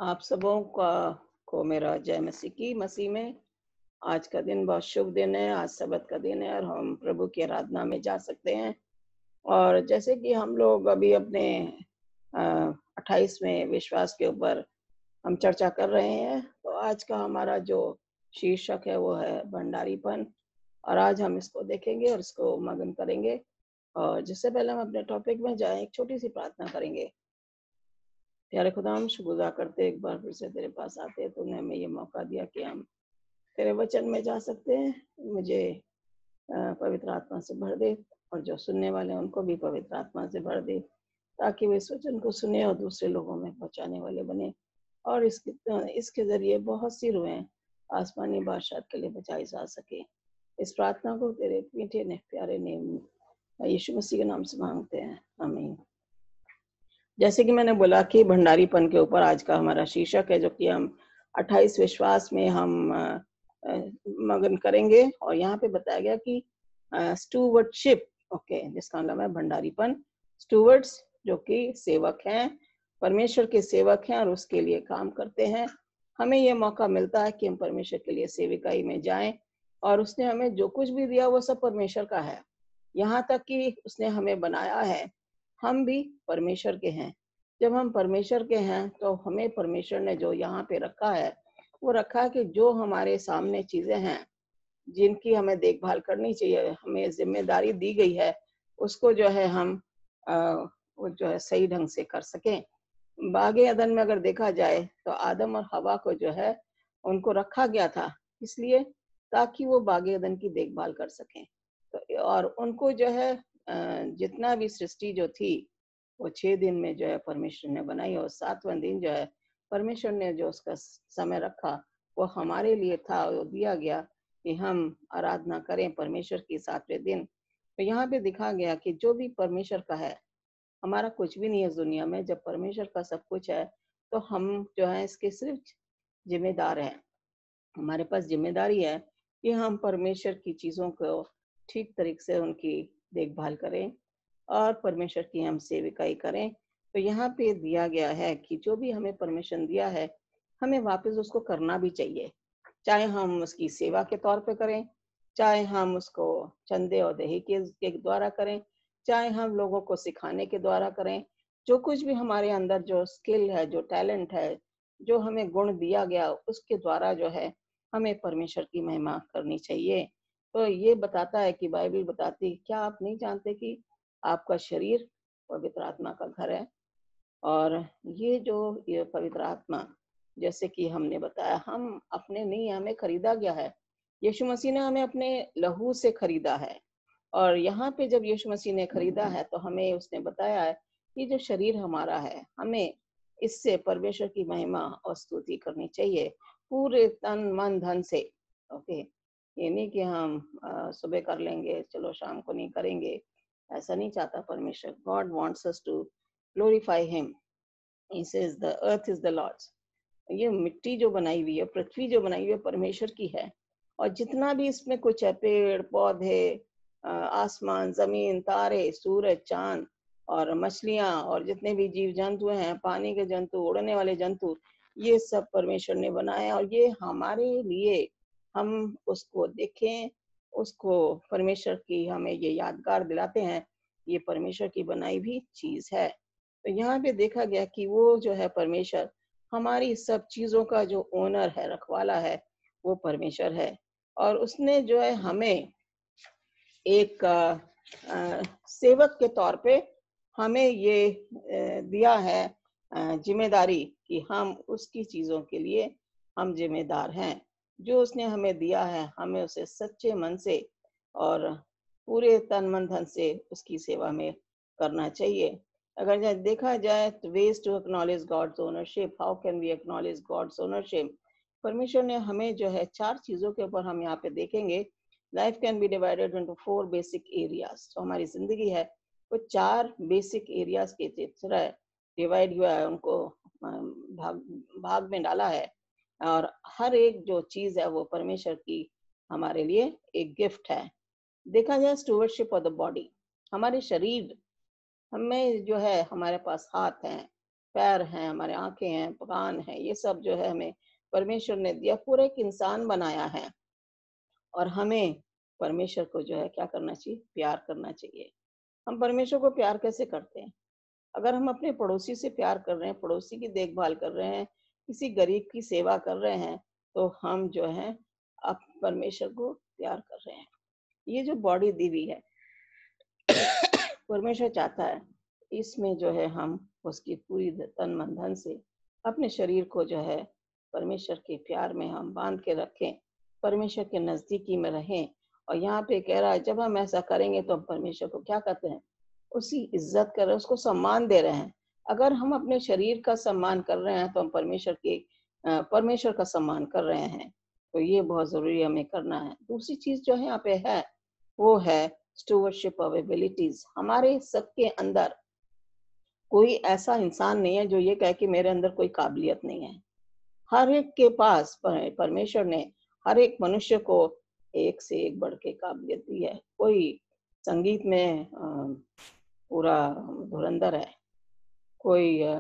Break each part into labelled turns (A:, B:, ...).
A: आप सबों का को मेरा जय मसीह की मसीह में। आज का दिन बहुत शुभ दिन है। आज सब्त का दिन है और हम प्रभु की आराधना में जा सकते हैं। और जैसे कि हम लोग अभी अपने 28वें विश्वास के ऊपर हम चर्चा कर रहे हैं, तो आज का हमारा जो शीर्षक है वो है भंडारीपन। और आज हम इसको देखेंगे और इसको मगन करेंगे। और जिससे पहले हम अपने टॉपिक में जाएं, एक छोटी सी प्रार्थना करेंगे। प्यारे खुदा, हम शुक्रिया करते एक बार फिर से तेरे पास आते हैं। तूने हमें ये मौका दिया कि हम तेरे वचन में जा सकते हैं। मुझे पवित्र आत्मा से भर दे और जो सुनने वाले हैं उनको भी पवित्र आत्मा से भर दे, ताकि वे इस वचन को सुने और दूसरे लोगों में पहुंचाने वाले बने। और इसके जरिए बहुत सी रूहें आसमानी बादशाह के लिए बचाई जा सके। इस प्रार्थना को तेरे मीठे ने प्यारे नेम यीशु मसीह के नाम से मांगते हैं, आमीन। जैसे कि मैंने बोला कि भंडारीपन के ऊपर आज का हमारा शीर्षक है, जो कि हम 28 विश्वास में हम मगन करेंगे। और यहाँ पे बताया गया कि स्टूवर्डशिप, ओके, जिसका मतलब है भंडारीपन। स्टूवर्ड्स जो कि सेवक हैं, परमेश्वर के सेवक हैं और उसके लिए काम करते हैं। हमें यह मौका मिलता है कि हम परमेश्वर के लिए सेविकाई में जाएं, और उसने हमें जो कुछ भी दिया वो सब परमेश्वर का है। यहाँ तक कि उसने हमें बनाया है, हम भी परमेश्वर के हैं। जब हम परमेश्वर के हैं तो हमें परमेश्वर ने जो यहाँ पे रखा है, वो रखा है कि जो हमारे सामने चीजें हैं जिनकी हमें देखभाल करनी चाहिए, हमें जिम्मेदारी दी गई है, उसको जो है हम अ, वो जो है सही ढंग से कर सकें। बागे अदन में अगर देखा जाए तो आदम और हवा को जो है उनको रखा गया था, इसलिए ताकि वो बागे अदन की देखभाल कर सकें। तो और उनको जो है जितना भी सृष्टि जो थी वो 6 दिन में जो है परमेश्वर ने बनाई, और 7वां दिन जो है परमेश्वर ने जो उसका समय रखा वो हमारे लिए था, वो दिया गया कि हम आराधना करें परमेश्वर की 7वें दिन। तो यहाँ पे दिखा गया कि जो भी परमेश्वर का है, हमारा कुछ भी नहीं है इस दुनिया में। जब परमेश्वर का सब कुछ है तो हम जो है इसके सिर्फ जिम्मेदार हैं। हमारे पास जिम्मेदारी है कि हम परमेश्वर की चीजों को ठीक तरीके से उनकी देखभाल करें और परमेश्वर की हम सेविकाई करें। तो यहाँ पे दिया गया है कि जो भी हमें परमिशन दिया है, हमें वापस उसको करना भी चाहिए। चाहे हम उसकी सेवा के तौर पे करें, चाहे हम उसको चंदे और दही के द्वारा करें, चाहे हम लोगों को सिखाने के द्वारा करें। जो कुछ भी हमारे अंदर जो स्किल है, जो टैलेंट है, जो हमें गुण दिया गया, उसके द्वारा जो है हमें परमेश्वर की महिमा करनी चाहिए। तो ये बताता है कि बाइबल बताती है, क्या आप नहीं जानते कि आपका शरीर पवित्र आत्मा का घर है? और ये पवित्र आत्मा, जैसे कि हमने बताया, हम अपने नहीं, हमें खरीदा गया है। यीशु मसीह ने हमें अपने लहू से खरीदा है। और यहाँ पे जब यीशु मसीह ने खरीदा है तो हमें उसने बताया है कि जो शरीर हमारा है, हमें इससे परमेश्वर की महिमा और स्तुति करनी चाहिए पूरे तन मन धन से। ओके, ये नहीं कि हम सुबह कर लेंगे, चलो शाम को नहीं करेंगे। ऐसा नहीं चाहता परमेश्वर। God wants us to glorify him. He says the earth is the Lord's. ये मिट्टी जो बनाई हुई है, पृथ्वी जो बनाई हुई है, परमेश्वर की है। और जितना भी इसमें कुछ है, पेड़ पौधे, आसमान, जमीन, तारे, सूरज, चांद और मछलियां और जितने भी जीव जंतु हैं, पानी के जंतु, उड़ने वाले जंतु, ये सब परमेश्वर ने बनाया। और ये हमारे लिए, हम उसको देखें, उसको परमेश्वर की हमें ये यादगार दिलाते हैं, ये परमेश्वर की बनाई भी चीज है। तो यहाँ पे देखा गया कि वो जो है परमेश्वर, हमारी सब चीजों का जो ओनर है, रखवाला है, वो परमेश्वर है। और उसने जो है हमें एक सेवक के तौर पे हमें ये दिया है जिम्मेदारी कि हम उसकी चीजों के लिए हम जिम्मेदार हैं। जो उसने हमें दिया है, हमें उसे सच्चे मन से और पूरे तन मन धन से उसकी सेवा में करना चाहिए। अगर देखा जाए तो ways to acknowledge God's ownership, how can we acknowledge God's ownership. परमेश्वर ने हमें जो है 4 चीजों के ऊपर हम यहाँ पे देखेंगे। Life can be divided into 4 basic areas. तो हमारी जिंदगी है वो 4 बेसिक एरियाज के तरह डिवाइड हुआ है, उनको भाग भाग में डाला है। और हर एक जो चीज है वो परमेश्वर की हमारे लिए एक गिफ्ट है। देखा जाए स्टूवर्डशिप ऑफ द बॉडी, हमारे शरीर, हमें जो है हमारे पास हाथ हैं, पैर हैं, हमारे आंखें हैं, कान हैं, ये सब जो है हमें परमेश्वर ने दिया, पूरा एक इंसान बनाया है। और हमें परमेश्वर को जो है क्या करना चाहिए? प्यार करना चाहिए। हम परमेश्वर को प्यार कैसे करते हैं? अगर हम अपने पड़ोसी से प्यार कर रहे हैं, पड़ोसी की देखभाल कर रहे हैं, किसी गरीब की सेवा कर रहे हैं, तो हम जो है अब परमेश्वर को प्यार कर रहे हैं। ये जो बॉडी दी हुई है, परमेश्वर चाहता है इसमें जो है हम उसकी पूरी तन मन धन से अपने शरीर को जो है परमेश्वर के प्यार में हम बांध के रखें, परमेश्वर के नजदीकी में रहें। और यहाँ पे कह रहा है जब हम ऐसा करेंगे तो हम परमेश्वर को क्या करते हैं? उसकी इज्जत कर रहे हैं, उसको सम्मान दे रहे हैं। अगर हम अपने शरीर का सम्मान कर रहे हैं तो हम परमेश्वर का सम्मान कर रहे हैं। तो ये बहुत जरूरी हमें करना है। दूसरी चीज जो है यहाँ पे है वो है स्टूवर्डशिप ऑफ एबिलिटीज। हमारे सबके अंदर कोई ऐसा इंसान नहीं है जो ये कहे कि मेरे अंदर कोई काबिलियत नहीं है। हर एक के पास परमेश्वर ने हर एक मनुष्य को एक से एक बढ़ के काबिलियत दी है। कोई संगीत में पूरा धुरंधर है, कोई अ,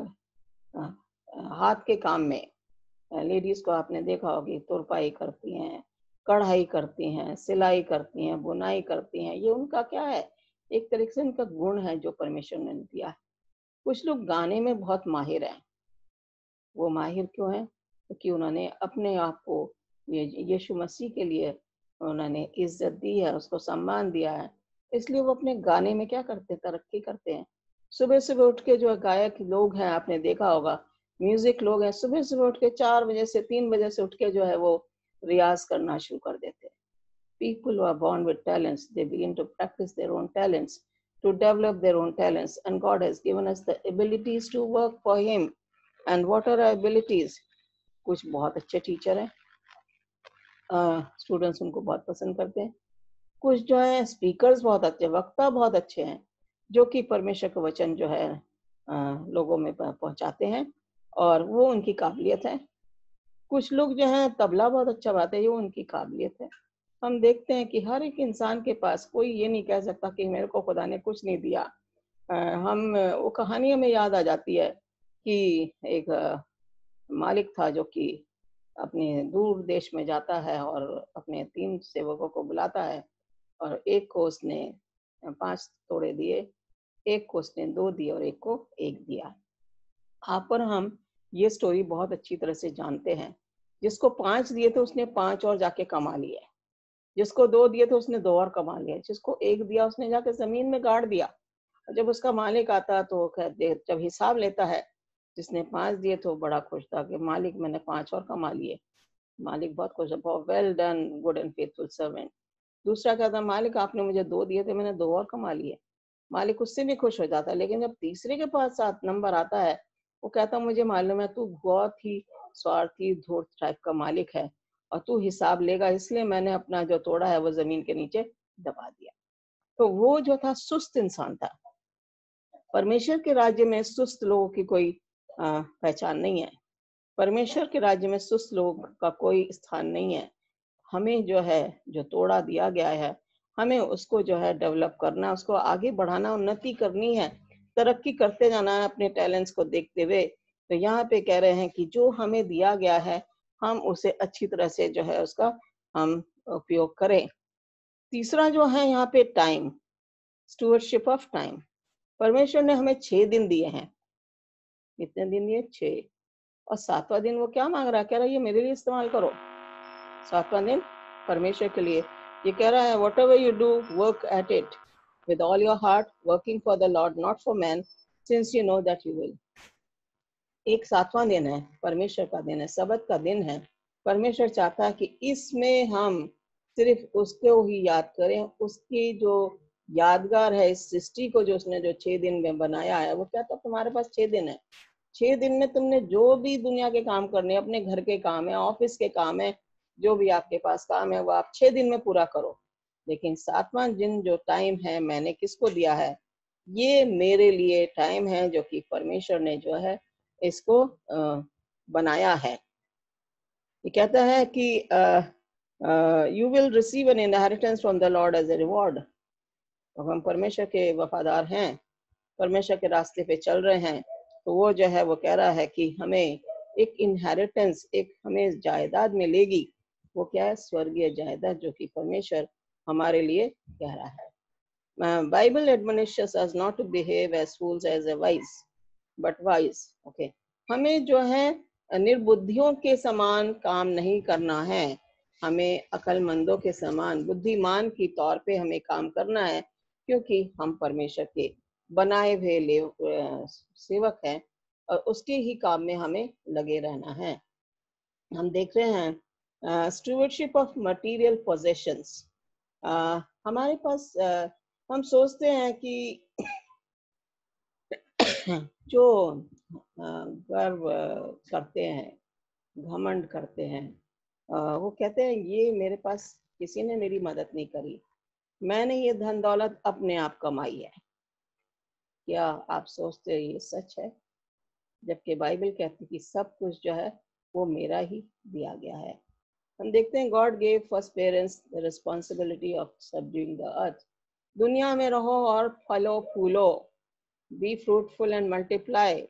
A: हाथ के काम में लेडीज को आपने देखा होगी, तुरपाई करती हैं, कढ़ाई करती हैं, सिलाई करती हैं, बुनाई करती हैं। ये उनका क्या है? एक तरीके से उनका गुण है जो परमेश्वर ने दिया है। कुछ लोग गाने में बहुत माहिर हैं। वो माहिर क्यों हैं? क्योंकि उन्होंने अपने आप को ये यीशु मसीह के लिए उन्होंने इज्जत दी है, उसको सम्मान दिया है। इसलिए वो अपने गाने में क्या करते हैं? तरक्की करते हैं। सुबह सुबह उठ के जो गायक लोग हैं, आपने देखा होगा, म्यूजिक लोग हैं, सुबह सुबह उठ के 4 बजे से 3 बजे से उठ के जो है वो रियाज करना शुरू कर देते हैं। People who are born with talents, they begin to practice their own talents, to develop their own talents. And God has given us the abilities to work for Him. And what are our abilities? कुछ बहुत अच्छे teacher हैं, students उनको बहुत पसंद करते हैं। कुछ जो है स्पीकर्स बहुत अच्छे, वक्ता बहुत अच्छे हैं, जो कि परमेश्वर का वचन जो है लोगों में पहुंचाते हैं, और वो उनकी काबिलियत है। कुछ लोग जो हैं तबला बहुत अच्छा बजाते हैं, ये उनकी काबिलियत है। हम देखते हैं कि हर एक इंसान के पास, कोई ये नहीं कह सकता कि मेरे को खुदा ने कुछ नहीं दिया। हम वो कहानी हमें याद आ जाती है कि एक मालिक था जो कि अपने दूर देश में जाता है और अपने 3 सेवकों को बुलाता है, और एक को उसने 5 तोड़े दिए, एक को उसने 2 दिए और एक को 1 दिया। आप और हम ये स्टोरी बहुत अच्छी तरह से जानते हैं। जिसको 5 दिए थे उसने 5 और जाके कमा लिए, जिसको 2 दिए थे उसने 2 और कमा लिए, जिसको 1 दिया उसने जाके जमीन में गाड़ दिया। और जब उसका मालिक आता तो जब हिसाब लेता है, जिसने 5 दिए तो बड़ा खुश था कि मालिक मैंने 5 और कमा लिए। मालिक बहुत खुश है, well done good and faithful servant. दूसरा कहता, मालिक आपने मुझे 2 दिए थे, मैंने 2 और कमा लिए। मालिक उससे भी खुश हो जाता है। लेकिन जब तीसरे के पास 7 नंबर आता है, वो कहता मुझे मालूम है तू बहुत ही स्वार्थी धूर्त टाइप का मालिक है, और तू हिसाब लेगा, इसलिए मैंने अपना जो तोड़ा है वो जमीन के नीचे दबा दिया। तो वो जो था सुस्त इंसान था। परमेश्वर के राज्य में सुस्त लोगों की कोई पहचान नहीं है। परमेश्वर के राज्य में सुस्त लोग का कोई स्थान नहीं है। हमें जो है, जो तोड़ा दिया गया है, हमें उसको जो है डेवलप करना, उसको आगे बढ़ाना, उन्नति करनी है, तरक्की करते जाना है अपने टैलेंट्स को देखते हुए। तो यहाँ पे कह रहे हैं कि जो हमें दिया गया है, हम उसे अच्छी तरह से जो है उसका हम उपयोग करें। तीसरा जो है यहाँ पे टाइम, स्टूवर्डशिप ऑफ टाइम। परमेश्वर ने हमें 6 दिन दिए हैं। कितने दिन दिए? 6। और 7वां दिन वो क्या मांग रहा है? कह रहा है ये मेरे लिए इस्तेमाल करो। 7वां दिन परमेश्वर के लिए। ये कह रहा है whatever you do, work at it with all your heart, working for the Lord, not for man, since you know that you will. एक 7वां दिन है, परमेश्वर का दिन है, सबत का दिन है। परमेश्वर चाहता है कि इसमें हम सिर्फ उसको ही याद करें। उसकी जो यादगार है इस सृष्टि को, जो उसने जो 6 दिन में बनाया है, वो कहता है तुम्हारे पास 6 दिन है। 6 दिन में तुमने जो भी दुनिया के काम करने, अपने घर के काम है, ऑफिस के काम है, जो भी आपके पास काम है वो आप 6 दिन में पूरा करो। लेकिन 7वां दिन जो टाइम है, मैंने किसको दिया है? ये मेरे लिए टाइम है, जो कि परमेश्वर ने जो है इसको बनाया है। ये कहता है कि you will receive an inheritance from the Lord as a reward. तो हम परमेश्वर के वफादार हैं, परमेश्वर के रास्ते पे चल रहे हैं, तो वो जो है वो कह रहा है कि हमें एक इनहेरिटेंस, एक हमें जायदाद मिलेगी। वो क्या है? स्वर्गीय जायदाद, जो कि परमेश्वर हमारे लिए कह रहा है। Bible admonishes us not to behave as fools as a wise, but wise. Okay. हमें जो है निर्बुद्धियों के समान काम नहीं करना है, हमें अकलमंदों के समान बुद्धिमान की तौर पे हमें काम करना है, क्योंकि हम परमेश्वर के बनाए हुए सेवक हैं और उसके ही काम में हमें लगे रहना है। हम देख रहे हैं स्टूवर्डशिप ऑफ मटेरियल पोजेशंस। हमारे पास हम सोचते हैं कि जो गर्व करते हैं, घमंड करते हैं, वो कहते हैं ये मेरे पास किसी ने मेरी मदद नहीं करी, मैंने ये धन दौलत अपने आप कमाई है। क्या आप सोचते हैं ये सच है? जबकि बाइबल कहती है कि सब कुछ जो है वो मेरा ही दिया गया है। हम देखते हैं God gave first parents the responsibility of subduing the earth. दुनिया में रहो और फलो फूलो, बी फ्रूटफुल एंड मल्टीप्लाई।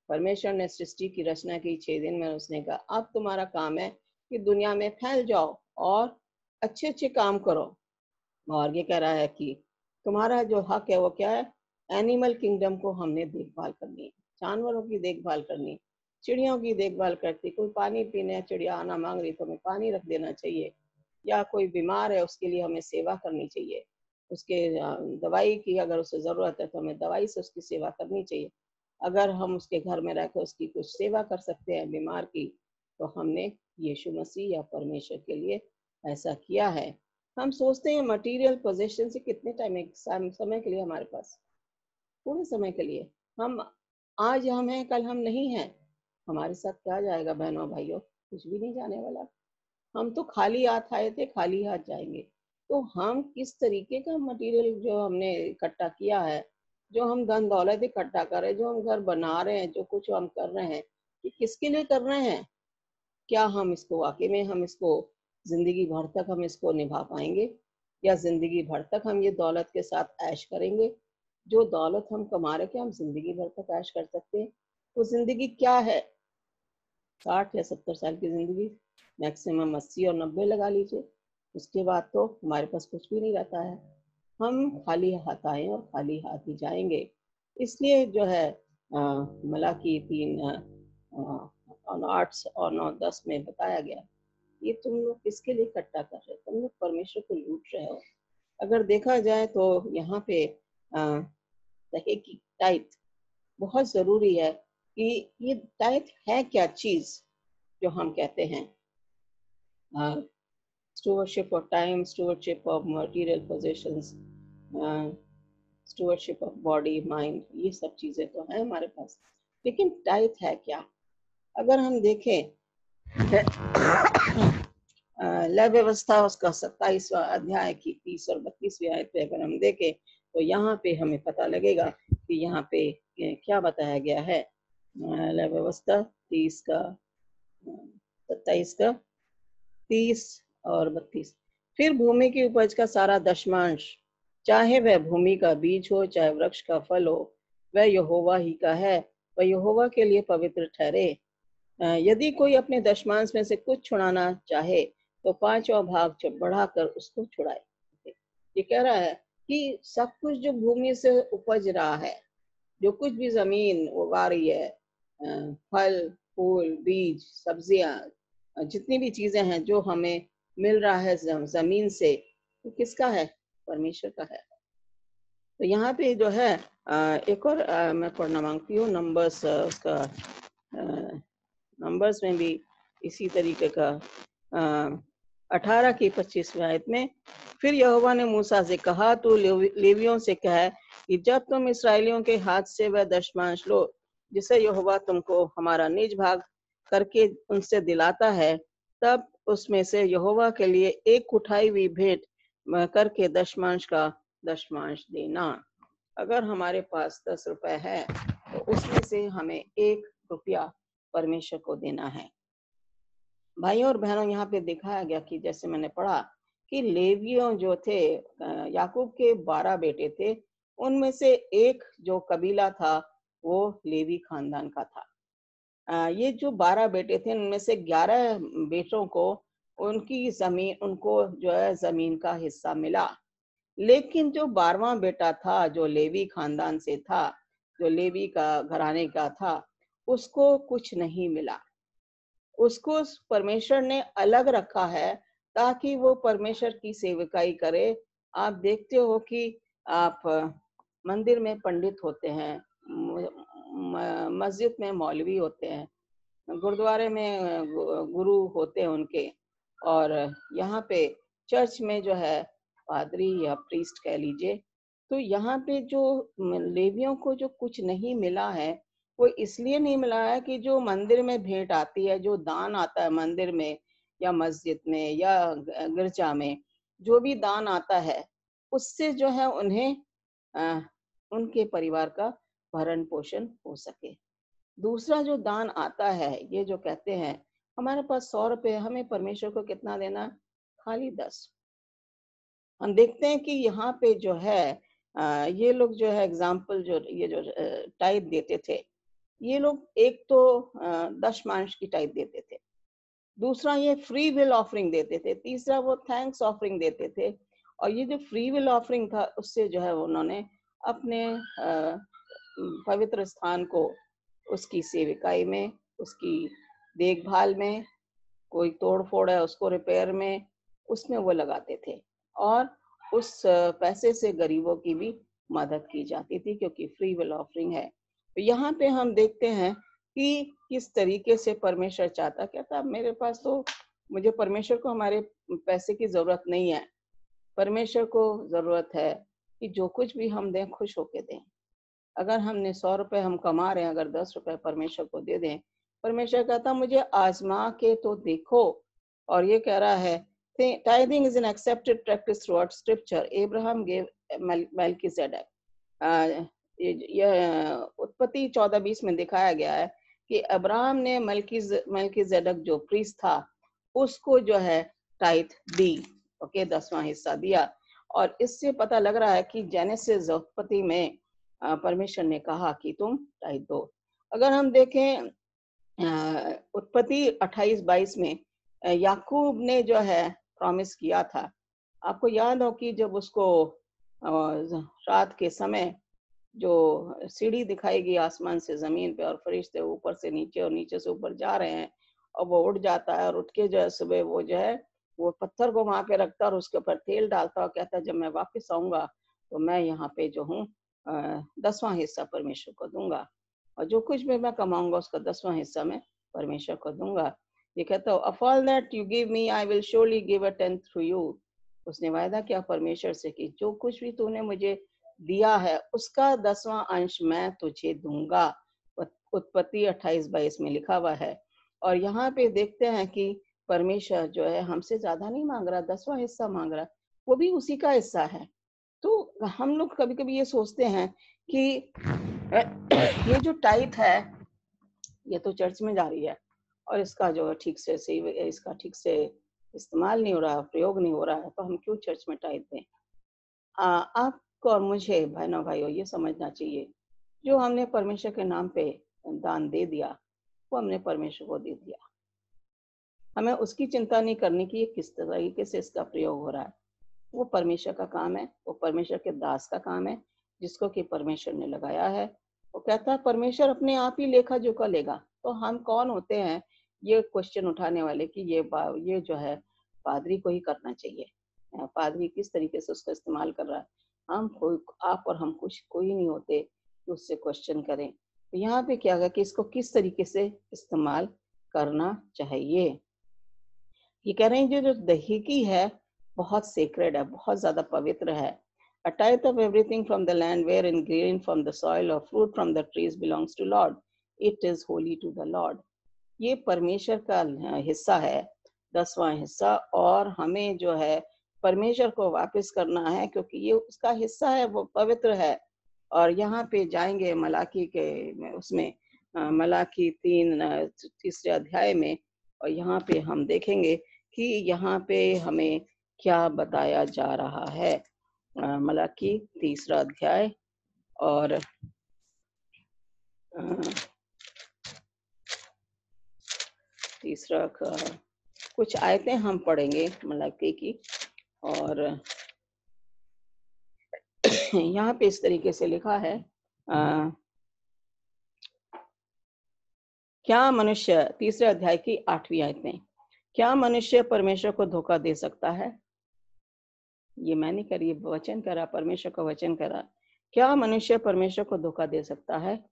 A: परमेश्वर ने सृष्टि की रचना की 6 दिन में, उसने कहा अब तुम्हारा काम है कि दुनिया में फैल जाओ और अच्छे अच्छे काम करो। और ये कह रहा है कि तुम्हारा जो हक है वो क्या है? एनिमल किंगडम को हमने देखभाल करनी है, जानवरों की देखभाल करनी, चिड़ियों की देखभाल करती। कोई पानी पीने चिड़िया आना मांग रही तो हमें पानी रख देना चाहिए, या कोई बीमार है उसके लिए हमें सेवा करनी चाहिए, उसके दवाई की अगर उसे ज़रूरत है तो हमें दवाई से उसकी सेवा करनी चाहिए। अगर हम उसके घर में रहकर उसकी कुछ सेवा कर सकते हैं बीमार की, तो हमने यीशु मसीह या परमेश्वर के लिए ऐसा किया है। हम सोचते हैं मटेरियल पोजेशन से कितने समय के लिए हमारे पास, थोड़े समय के लिए। हम आज हम हैं, कल हम नहीं हैं। हमारे साथ क्या जाएगा बहनों भाइयों? कुछ भी नहीं जाने वाला। हम तो खाली हाथ आए थे, खाली हाथ जाएंगे। तो हम किस तरीके का मटेरियल जो हमने इकट्ठा किया है, जो हम धन दौलत इकट्ठा कर रहे हैं, जो हम घर बना रहे हैं, जो कुछ हम कर रहे हैं, ये किसके लिए कर रहे हैं? क्या हम इसको वाकई में हम इसको जिंदगी भर तक हम इसको निभा पाएंगे, या जिंदगी भर तक हम ये दौलत के साथ ऐश करेंगे? जो दौलत हम कमा रहे, क्या हम जिंदगी भर तक ऐश कर सकते हैं? तो जिंदगी क्या है? 60 या 70 साल की जिंदगी, मैक्सिमम 80 और 90 लगा लीजिए। उसके बाद तो हमारे पास कुछ भी नहीं रहता है। हम खाली हाथ आए और खाली हाथ ही जाएंगे। इसलिए जो है मलाकी 3 और 8 और 9 10 में बताया गया, ये तुम लोग किसके लिए इकट्ठा कर रहे हो? तुम लोग परमेश्वर को लूट रहे हो। अगर देखा जाए तो यहाँ पे कहे कि टाइप बहुत जरूरी है कि ये टाइप है क्या चीज जो हम कहते हैं। Stewardship of time, stewardship of material possessions, stewardship of body mind, ये सब चीजें तो हैं हमारे पास, लेकिन टाइप है क्या? अगर हम देखें लय व्यवस्था उसका 27वां अध्याय की 30 और 32वीं आयत पे अगर हम देखें तो यहाँ पे हमें पता लगेगा कि यहाँ पे क्या बताया गया है। लय व्यवस्था 30 का 27 का 30 और 32। फिर भूमि की उपज का सारा दशमांश, चाहे वह भूमि का बीज हो चाहे वृक्ष का फल हो, वह यहोवा ही का है, वह यहोवा के लिए पवित्र ठहरे। यदि कोई अपने दशमांश में से कुछ छुड़ाना चाहे तो 5वां भाग बढ़ाकर उसको छुड़ाए। ये कह रहा है कि सब कुछ जो भूमि से उपज रहा है, जो कुछ भी जमीन उगा रही है, फल फूल बीज सब्जियां, जितनी भी चीजें हैं जो हमें मिल रहा है जमीन से, तो किसका है? परमेश्वर का है। तो यहाँ पे जो है एक और मैं पढ़ना मांगती हूँ नंबर्स, उसका नंबर्स में भी इसी तरीके का 18 की 25वीं आयत में, फिर यहोवा ने मूसा से कहा, तू लेवियों से कह कि जब तुम इसराइलियों के हाथ से वह दशमांश लो जिसे यहोवा तुमको हमारा निज भाग करके उनसे दिलाता है, तब उसमें से यहोवा के लिए एक उठाई हुई भेंट करके दशमांश का दशमांश देना। अगर हमारे पास 10 रुपए है तो उसमें से हमें 1 रुपया परमेश्वर को देना है। भाइयों और बहनों, यहाँ पे दिखाया गया कि जैसे मैंने पढ़ा कि लेवियों जो थे, याकूब के 12 बेटे थे, उनमें से एक जो कबीला था वो लेवी खानदान का था। ये जो 12 बेटे थे उनमें से 11 बेटों को उनकी जमीन उनको जो है जमीन का हिस्सा मिला। लेकिन जो 12वां बेटा था जो लेवी खानदान से था, जो लेवी का घराने का था, उसको कुछ नहीं मिला। उसको परमेश्वर ने अलग रखा है ताकि वो परमेश्वर की सेवकाई करे। आप देखते हो कि आप मंदिर में पंडित होते हैं, मस्जिद में मौलवी होते हैं, गुरुद्वारे में गुरु होते हैं उनके, और यहाँ पे चर्च में जो है पादरी या प्रीस्ट कह लीजिए। तो यहाँ पे जो लेवियों को जो कुछ नहीं मिला है, वो इसलिए नहीं मिला है कि जो मंदिर में भेंट आती है, जो दान आता है मंदिर में या मस्जिद में या गिरजा में, जो भी दान आता है उससे जो है उन्हें उनके परिवार का भरण पोषण हो सके। दूसरा जो दान आता है, ये जो कहते हैं हमारे पास 100 रुपए, हमें परमेश्वर को कितना देना? खाली 10। हम देखते हैं कि यहाँ पे जो है ये लोग जो है एग्जाम्पल जो ये जो टाइप देते थे, ये लोग एक तो दशमांश की टाइप देते थे, दूसरा ये फ्री विल ऑफरिंग देते थे, तीसरा वो थैंक्स ऑफरिंग देते थे। और ये जो फ्री विल ऑफरिंग था उससे जो है उन्होंने अपने पवित्र स्थान को, उसकी सेविकाई में, उसकी देखभाल में, कोई तोड़ फोड़ है उसको रिपेयर में, उसमें वो लगाते थे। और उस पैसे से गरीबों की भी मदद की जाती थी क्योंकि फ्री विल ऑफरिंग है। तो यहाँ पे हम देखते हैं कि किस तरीके से परमेश्वर चाहता, कहता मेरे पास तो, मुझे परमेश्वर को हमारे पैसे की जरूरत नहीं है। परमेश्वर को जरूरत है कि जो कुछ भी हम दें खुश होके दें। अगर हमने 100 रुपए हम कमा रहे हैं, अगर 10 रुपए परमेश्वर को दे दें, परमेश्वर कहता मुझे आजमा के तो देखो। और ये कह रहा है tithing is an accepted practice throughout scripture. Abraham gave Melchizedek. यह उत्पत्ति 14:20 में दिखाया गया है कि अब्राहम ने मल्कीजेडक जो प्रीस्ट था उसको जो है टाइथ दी, ओके, 10वां हिस्सा दिया। और इससे पता लग रहा है कि जेनेसिस उत्पत्ति में परमेश्वर ने कहा कि तुम टाइथ दो। अगर हम देखें उत्पत्ति 28:22 में याकूब ने जो है प्रॉमिस किया था। आपको याद हो कि जब उसको रात के समय जो सीढ़ी दिखाई गई आसमान से जमीन पे, और फरिश्ते ऊपर से नीचे और नीचे से ऊपर जा रहे हैं, और वो उठ जाता है और उठ के जो है सुबह वो जो है वो पत्थर को वहां पे रखता और उसके ऊपर तेल डालता और कहता जब मैं वापस आऊंगा तो मैं यहाँ पे जो हूँ 10वां हिस्सा परमेश्वर को दूंगा, और जो कुछ भी मैं कमाऊंगा उसका 10वां हिस्सा मैं परमेश्वर को दूंगा। ये कहता है of all that you give me I will surely give a tenth through you। उसने वायदा किया परमेश्वर से कि जो कुछ भी तूने मुझे दिया है उसका 10वां अंश मैं तुझे दूंगा। उत्पत्ति 28:22 में लिखा हुआ है। और यहाँ पे देखते हैं कि परमेश्वर जो है हमसे ज्यादा नहीं मांग रहा, 10वां हिस्सा मांग रहा, वो भी उसी का हिस्सा है। तो हम लोग कभी कभी ये सोचते हैं कि ये जो टाइप है ये तो चर्च में जा रही है और इसका जो ठीक से इसका ठीक से इस्तेमाल नहीं हो रहा, प्रयोग नहीं हो रहा है, तो हम क्यों चर्च में टाइप दें? आपको और मुझे बहनों भाइयों ये समझना चाहिए, जो हमने परमेश्वर के नाम पे दान दे दिया वो हमने परमेश्वर को दे दिया। हमें उसकी चिंता नहीं करनी कि ये किस तरीके से इसका प्रयोग हो रहा है। वो परमेश्वर का काम है, वो परमेश्वर के दास का काम है जिसको कि परमेश्वर ने लगाया है। वो कहता है परमेश्वर अपने आप ही लेखा जोखा लेगा। तो हम कौन होते हैं ये क्वेश्चन उठाने वाले कि ये जो है पादरी को ही करना चाहिए, पादरी किस तरीके से उसका इस्तेमाल कर रहा है। हम कोई, आप और हम कुछ कोई नहीं होते कि उससे क्वेश्चन करें। तो यहाँ पे क्या है कि इसको किस तरीके से इस्तेमाल करना चाहिए। ये कह रहे हैं जो दहीकी है बहुत सेक्रेड है, बहुत ज्यादा पवित्र है। A tithe of everything from the land wherein grain from the soil or fruit from the trees belongs to Lord. It is holy to the Lord. ये परमेश्वर का हिस्सा है, 10वां हिस्सा, और हमें जो है परमेश्वर को वापस करना है क्योंकि ये उसका हिस्सा है, वो पवित्र है। और यहाँ पे जाएंगे मलाकी के उसमें मलाकी 3 अध्याय में, और यहाँ पे हम देखेंगे कि यहाँ पे हमें क्या बताया जा रहा है। मलाकी 3 अध्याय और तीसरा कुछ आयतें हम पढ़ेंगे मलाकी की, और यहाँ पे इस तरीके से लिखा है, क्या मनुष्य, तीसरे अध्याय की 8वीं आयतें, क्या मनुष्य परमेश्वर को धोखा दे सकता है? ये मैं नहीं करी, वचन करा, परमेश्वर का वचन करा। क्या मनुष्य परमेश्वर को धोखा दे सकता है?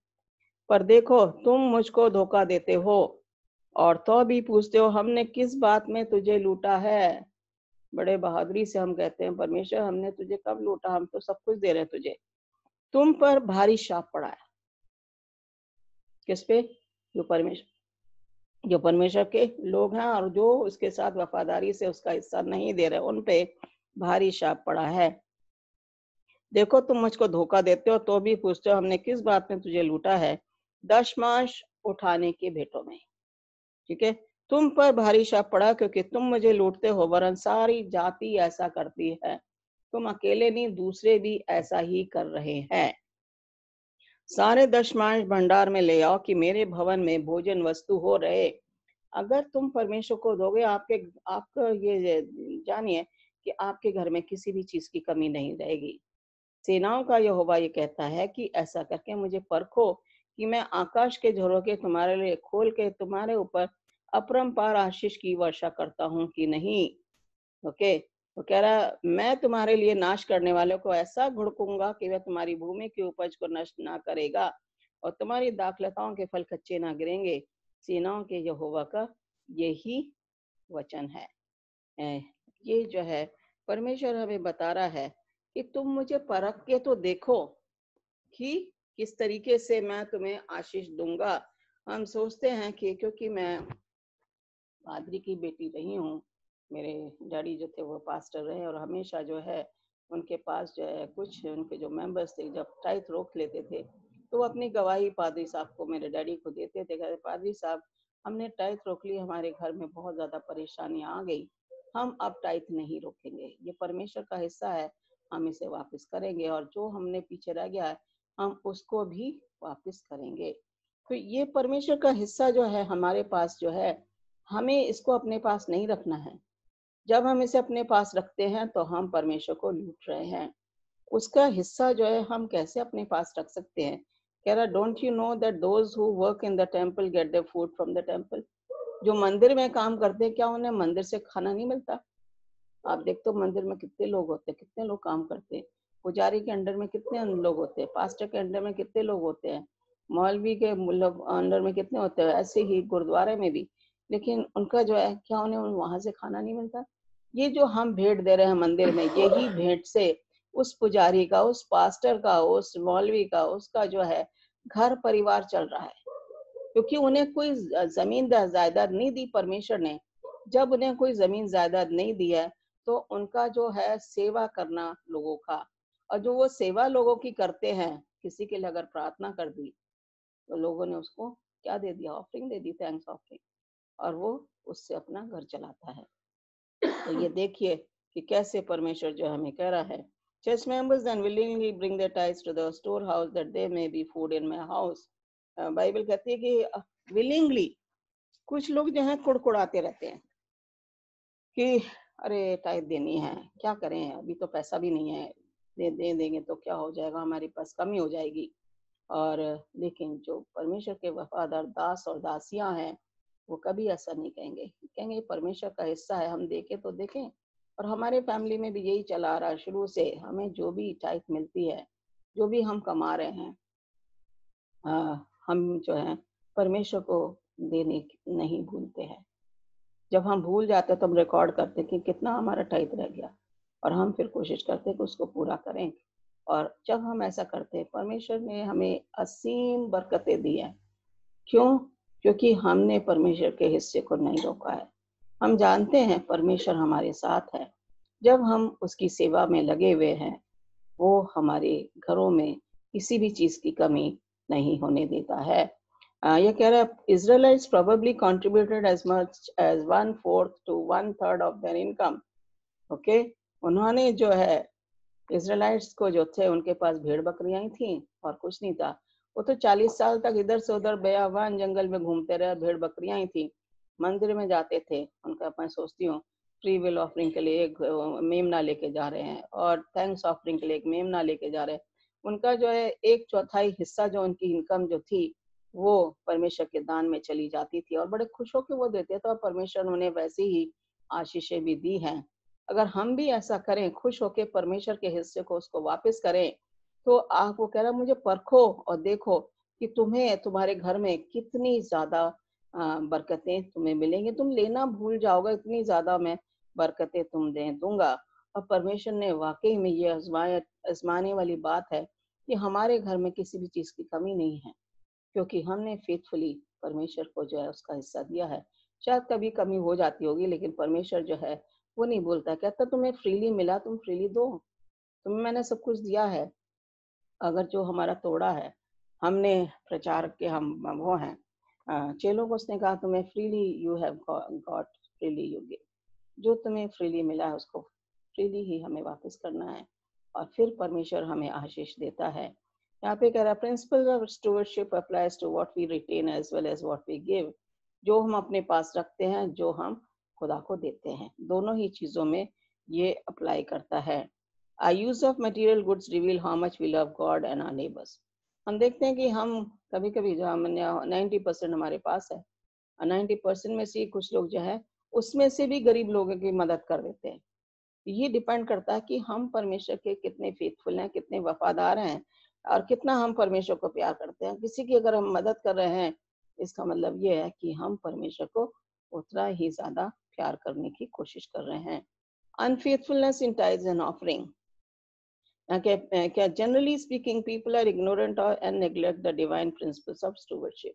A: पर देखो, तुम मुझको धोखा देते हो और तो भी पूछते हो हमने किस बात में तुझे लूटा है। बड़े बहादुरी से हम कहते हैं परमेश्वर हमने तुझे कब लूटा, हम तो सब कुछ दे रहे हैं तुझे। तुम पर भारी शाप पड़ा है। किस पे? जो परमेश्वर के लोग हैं और जो उसके साथ वफादारी से उसका हिस्सा नहीं दे रहे, उन पे भारी शाप पड़ा है। देखो, तुम मुझको धोखा देते हो तो भी पूछते हो हमने किस बात में तुझे लूटा है, दशमांश उठाने की भेंटों में। ठीक है, तुम पर भारी शाप पड़ा क्योंकि तुम मुझे लूटते हो, वरन सारी जाति ऐसा करती है। तुम अकेले नहीं, दूसरे भी ऐसा ही कर रहे हैं। सारे दशमांश भंडार में ले आओ कि मेरे भवन में भोजन वस्तु हो रहे। अगर तुम परमेश्वर को दोगे, आपका ये जानिए कि आपके घर में किसी भी चीज की कमी नहीं रहेगी। सेनाओं का यहोवा ये कहता है कि ऐसा करके मुझे परखो कि मैं आकाश के झरोखे तुम्हारे लिए खोल के तुम्हारे ऊपर अपरंपार आशीष की वर्षा करता हूँ कि नहीं। ओके, वो कह रहा मैं तुम्हारे लिए नाश करने वालों को ऐसा घुड़कूंगा कि वह तुम्हारी भूमि की उपज को नष्ट ना करेगा और तुम्हारी दाखलताओं के फल कच्चे ना गिरेंगे। सेनाओं के यहोवा का यही वचन है। ये जो है परमेश्वर हमें बता रहा है कि तुम मुझे परख के तो देखो कि किस तरीके से मैं तुम्हें आशीष दूंगा। हम सोचते हैं कि क्योंकि मैं पादरी की बेटी रही हूँ, मेरे डैडी जो थे वो पास्टर रहे और हमेशा जो है उनके पास जो है कुछ उनके जो मेंबर्स थे जब टाइथ रोक लेते थे तो वो अपनी गवाही पादरी साहब को, मेरे डैडी को देते थे। कहते पादरी साहब हमने टाइथ रोक ली, हमारे घर में बहुत ज्यादा परेशानियां आ गई, हम अब टाइथ नहीं रोकेंगे, ये परमेश्वर का हिस्सा है, हम इसे वापस करेंगे और जो हमने पीछे रह गया है हम उसको भी वापस करेंगे। तो ये परमेश्वर का हिस्सा जो है हमारे पास जो है, हमें इसको अपने पास नहीं रखना है। जब हम इसे अपने पास रखते हैं तो हम परमेश्वर को लूट रहे हैं। उसका हिस्सा जो है हम कैसे अपने पास रख सकते हैं? कह रहा don't you know that those who work in the temple get their food from the temple. जो मंदिर में काम करते हैं क्या उन्हें मंदिर से खाना नहीं मिलता? आप देखते हो मंदिर में कितने लोग होते हैं, कितने लोग काम करते हैं। पुजारी के अंडर में कितने लोग होते हैं, पास्टर के अंडर में कितने लोग होते हैं, मौलवी के अंडर में कितने होते हैं, ऐसे ही गुरुद्वारे में भी। लेकिन उनका जो है क्या उन्हें वहां से खाना नहीं मिलता? ये जो हम भेंट दे रहे हैं मंदिर में, यही भेंट से उस पुजारी का, उस पास्टर का, उस मौलवी का, उसका जो है घर परिवार चल रहा है। क्योंकि उन्हें कोई जमीन जायदाद नहीं दी परमेश्वर ने। जब उन्हें कोई जमीन जायदाद नहीं दी है तो उनका जो है सेवा करना लोगों का, और जो वो सेवा लोगों की करते हैं, किसी के लिए अगर प्रार्थना कर दी तो लोगों ने उसको क्या दे दिया? ऑफरिंग दे दी, थैंक्स ऑफरिंग, और वो उससे अपना घर चलाता है। तो ये देखिए कि कैसे परमेश्वर जो हमें कह रहा है, church members then willingly bring their tithes to the storehouse that there may be food in my house। Bible कहती है कि विलिंगली, कुछ लोग जो है कुड़कुड़ाते रहते हैं कि अरे टाइट देनी है, क्या करें, अभी तो पैसा भी नहीं है, दे देंगे तो क्या हो जाएगा, हमारे पास कमी हो जाएगी। और लेकिन जो परमेश्वर के वफादार दास और दासियां हैं वो कभी ऐसा नहीं कहेंगे, कहेंगे परमेश्वर का हिस्सा है, हम देखें तो देखें। और हमारे फैमिली में भी यही चला आ रहा है शुरू से, हमें जो भी टाइट मिलती है, जो भी हम कमा रहे हैं, हम जो है परमेश्वर को देने नहीं भूलते हैं। जब हम भूल जाते हैं तो हम रिकॉर्ड करते हैं कि कितना हमारा टाइट रह गया और हम फिर कोशिश करते हैं कि उसको पूरा करें। और जब हम ऐसा करते हैं, परमेश्वर ने हमें असीम बरकतें दी हैं। क्यों? क्योंकि हमने परमेश्वर के हिस्से को नहीं रोका है। हम जानते हैं परमेश्वर हमारे साथ है। जब हम उसकी सेवा में लगे हुए हैं, वो हमारे घरों में किसी भी चीज की कमी नहीं होने देता है। ये कह रहा है Israelites probably contributed as much as 1/4 to 1/3 of their income. Okay, उन्होंने जो है इजराइलाइट्स को जो थे उनके पास भेड़ बकरियां ही थी और कुछ नहीं था, वो तो 40 साल तक इधर से उधर बयाबान जंगल में घूमते रहे, भेड़ बकरियां ही थी, मंदिर में जाते थे। उनका मैं सोचती हूँ फ्री विल ऑफरिंग के लिए एक मेमना लेके जा रहे हैं और थैंक्स ऑफरिंग के लिए एक मेमना लेके जा रहे हैं। उनका जो है 1/4 हिस्सा जो उनकी इनकम जो थी वो परमेश्वर के दान में चली जाती थी और बड़े खुश होकर वो देते थे और परमेश्वर उन्हें वैसे ही आशीषें भी दी हैं। अगर हम भी ऐसा करें, खुश होकर परमेश्वर के हिस्से को उसको वापस करें, तो आप वो कह रहा मुझे परखो और देखो कि तुम्हें तुम्हारे घर में कितनी ज्यादा बरकतें तुम्हें मिलेंगी। तुम लेना भूल जाओगे, इतनी ज्यादा मैं बरकतें तुम दे दूंगा। और परमेश्वर ने वाकई में ये आजमाने वाली बात है कि हमारे घर में किसी भी चीज की कमी नहीं है, क्योंकि हमने फेथफुली परमेश्वर को जो है उसका हिस्सा दिया है। शायद कभी कमी हो जाती होगी, लेकिन परमेश्वर जो है वो नहीं बोलता, कहता तुम्हें फ्रीली मिला, तुम फ्रीली दो, तुम्हें मैंने सब कुछ दिया है। अगर जो हमारा तोड़ा है, हमने प्रचार के हम वो हैं चेलों को उसने कहा तुम्हें freely you have got, freely you give. जो तुम्हें फ्रीली मिला है उसको फ्रीली ही हमें वापस करना है और फिर परमेश्वर हमें आशीष देता है। यहाँ पे कह रहा है principle of stewardship applies to what we retain as well as what we give. जो हम अपने पास रखते हैं, जो हम खुदा को देते हैं, दोनों ही चीजों में ये अप्लाई करता है। Our use of material goods reveal how much we love God and our neighbors. हम देखते हैं कि हम कभी कभी जो हमने 90% हमारे पास है और 90% में से कुछ लोग जो है उसमें से भी गरीब लोगों की मदद कर देते हैं। ये डिपेंड करता है कि हम परमेश्वर के कितने फेथफुल हैं, कितने वफादार हैं और कितना हम परमेश्वर को प्यार करते हैं। किसी की अगर हम मदद कर रहे हैं, इसका मतलब ये है कि हम परमेश्वर को उतना ही ज्यादा प्यार करने की कोशिश कर रहे हैं। Unfaithfulness in tithes and offering, क्या generally speaking people are ignorant and neglect the divine principles of stewardship.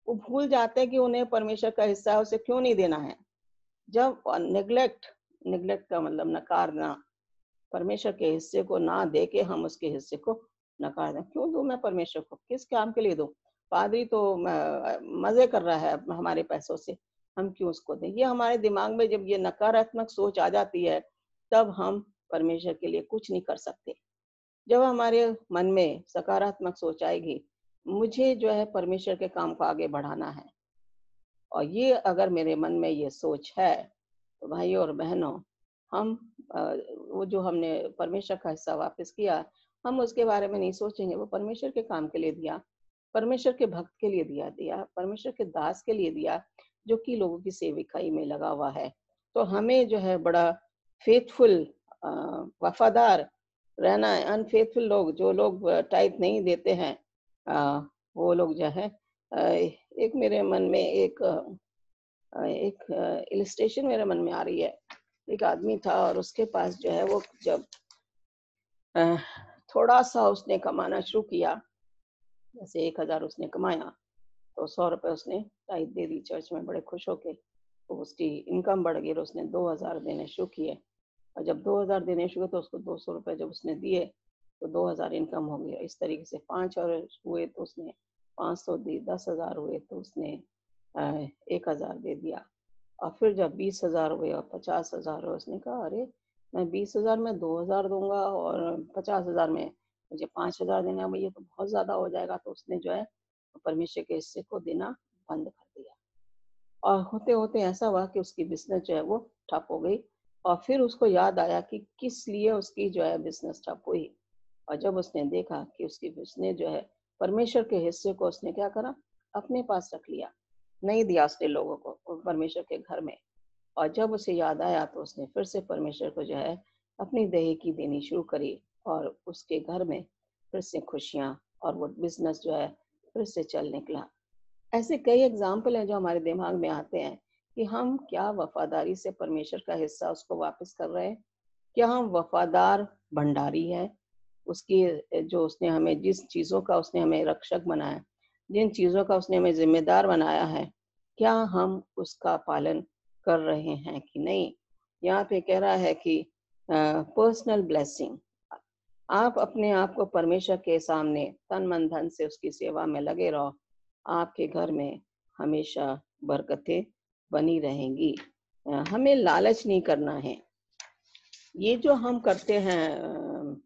A: वो भूल जाते हैं कि उन्हें परमेश्वर का हिस्सा है, उसे क्यों नहीं देना है। जब नेग्लेक्ट, नेग्लेक्ट का मतलब नकारना, परमेश्वर के हिस्से को ना दे के हम उसके हिस्से को नकार दें। क्यों दूं मैं परमेश्वर को, किस काम के लिए दूं? पादरी तो मजे कर रहा है हमारे पैसों से, हम क्यों उसको दें? ये हमारे दिमाग में जब ये नकारात्मक सोच आ जाती है, तब हम परमेश्वर के लिए कुछ नहीं कर सकते। जब हमारे मन में सकारात्मक सोच आएगी, मुझे जो है परमेश्वर के काम को आगे बढ़ाना है, और ये अगर मेरे मन में ये सोच है, तो भाइयों और बहनों, हम वो जो हमने परमेश्वर का हिस्सा वापस किया, हम उसके बारे में नहीं सोचेंगे। वो परमेश्वर के काम के लिए दिया, परमेश्वर के भक्त के लिए दिया, परमेश्वर के दास के लिए दिया, जो कि लोगों की सेविकाई में लगा हुआ है। तो हमें जो है बड़ा फेथफुल, वफादार रहना है। अनफेथफुल लोग, जो लोग टाइप नहीं देते हैं, वो लोग जो है एक मेरे मन में एक इलिस्ट्रेशन मेरे मन में आ रही है। एक आदमी था और उसके पास जो है वो जब थोड़ा सा उसने कमाना शुरू किया, जैसे 1000 उसने कमाया, तो 100 रुपए उसने टाइप दे दी चर्च में बड़े खुश होके। तो उसकी इनकम बढ़ गई और उसने 2000 देने शुरू किए। और जब 2000 देने शुरू तो उसको 200 रुपए जब उसने दिए तो 2000 इनकम हो गई। इस तरीके से 5 और हुए तो उसने 500 दी, 10,000 हुए तो उसने 1000 दे दिया। और फिर जब 20,000 हुए और 50,000 हुए, उसने कहा अरे मैं 20,000 में 2000 दूंगा और 50,000 में मुझे 5,000 देना है, ये तो बहुत ज्यादा हो जाएगा। तो उसने जो है परमेश्वर के हिस्से को देना बंद कर दिया। और होते होते ऐसा हुआ कि उसकी बिजनेस जो है वो ठप हो गई। और फिर उसको याद आया कि किस लिए उसकी जो है बिजनेस ठप हुई। और जब उसने देखा कि उसकी बिजनेस जो है, परमेश्वर के हिस्से को उसने क्या करा, अपने पास रख लिया, नहीं दिया उसने लोगों को परमेश्वर के घर में। और जब उसे याद आया तो उसने फिर से परमेश्वर को जो है अपनी दही की देनी शुरू करी और उसके घर में फिर से खुशियां और वो बिजनेस जो है फिर से चल निकला। ऐसे कई एग्जाम्पल हैं जो हमारे दिमाग में आते हैं कि हम क्या वफादारी से परमेश्वर का हिस्सा उसको वापस कर रहे हैं। क्या हम वफादार भंडारी हैं उसकी, जो उसने हमें, जिस चीजों का उसने हमें रक्षक बनाया, जिन चीजों का उसने हमें जिम्मेदार बनाया है, क्या हम उसका पालन कर रहे हैं कि नहीं। यहाँ पे कह रहा है कि पर्सनल ब्लेसिंग, आप अपने आप को परमेश्वर के सामने तन मन धन से उसकी सेवा में लगे रहो, आपके घर में हमेशा बरकतें बनी रहेंगी। हमें लालच नहीं करना है। ये जो हम करते हैं,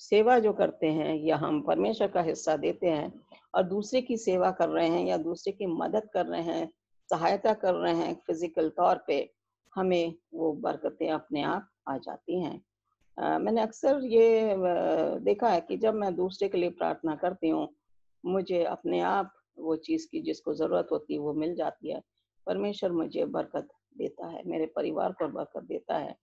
A: सेवा जो करते हैं या हम परमेश्वर का हिस्सा देते हैं, और दूसरे की सेवा कर रहे हैं या दूसरे की मदद कर रहे हैं, सहायता कर रहे हैं फिज़िकल तौर पे, हमें वो बरकतें अपने आप आ जाती हैं। मैंने अक्सर ये देखा है कि जब मैं दूसरे के लिए प्रार्थना करती हूँ, मुझे अपने आप वो चीज़ की जिसको ज़रूरत होती है वो मिल जाती है। परमेश्वर मुझे बरकत देता है, मेरे परिवार को बरकत देता है।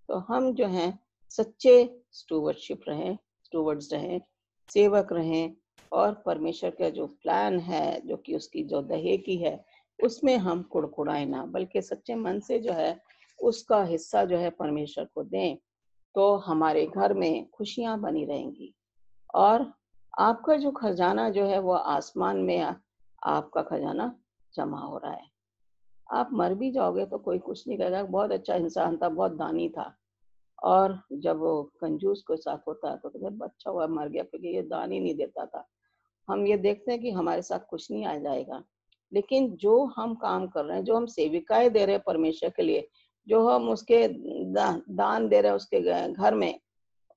A: तो हम जो हैं सच्चे स्टूवर्ड्स रहें, सेवक रहें और परमेश्वर का जो प्लान है, जो कि उसकी जो दहेकी है, उसमें हम कुड़कुड़ाएँ ना, बल्कि सच्चे मन से जो है उसका हिस्सा जो है परमेश्वर को दें, तो हमारे घर में खुशियाँ बनी रहेंगी। और आपका जो खजाना जो है वो आसमान में आपका खजाना जमा हो रहा है। आप मर भी जाओगे तो कोई कुछ नहीं कहेगा, बहुत अच्छा इंसान था, बहुत दानी था। और जब वो कंजूस के साथ होता है तो कहते हैं अच्छा हुआ मर गया क्योंकि ये दान ही नहीं देता था। हम ये देखते हैं कि हमारे साथ कुछ नहीं आ जाएगा। लेकिन जो हम काम कर रहे हैं, जो हम सेविकाएँ दे रहे हैं परमेश्वर के लिए, जो हम उसके दान दे रहे हैं उसके घर में,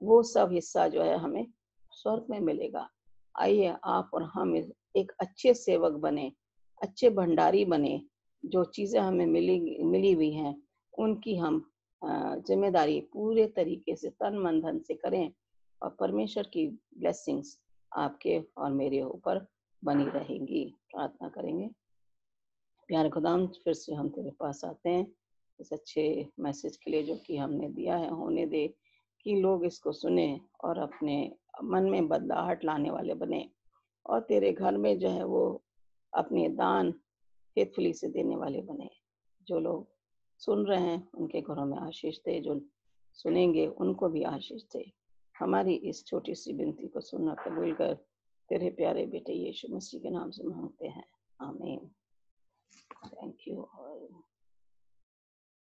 A: वो सब हिस्सा जो है हमें स्वर्ग में मिलेगा। आइए आप और हम एक अच्छे सेवक बने, अच्छे भंडारी बने, जो चीज़ें हमें मिली हुई हैं, उनकी हम ज़िम्मेदारी पूरे तरीके से तन, मन, धन से करें और परमेश्वर की ब्लेसिंग्स आपके और मेरे ऊपर बनी रहेंगी। प्रार्थना करेंगे। प्यारे खुदाम फिर से हम तेरे पास आते हैं इस अच्छे मैसेज के लिए जो कि हमने दिया है। होने दे कि लोग इसको सुने और अपने मन में बदलाहट लाने वाले बने और तेरे घर में जो है वो अपने दान फेथफुली से देने वाले बने। जो लोग सुन रहे हैं उनके घरों में आशीष दे, जो सुनेंगे उनको भी आशीष दे। हमारी इस छोटी सी विनती को सुनना कबूल कर, तेरे प्यारे बेटे यीशु मसीह के नाम से मांगते हैं, आमीन। Thank you all.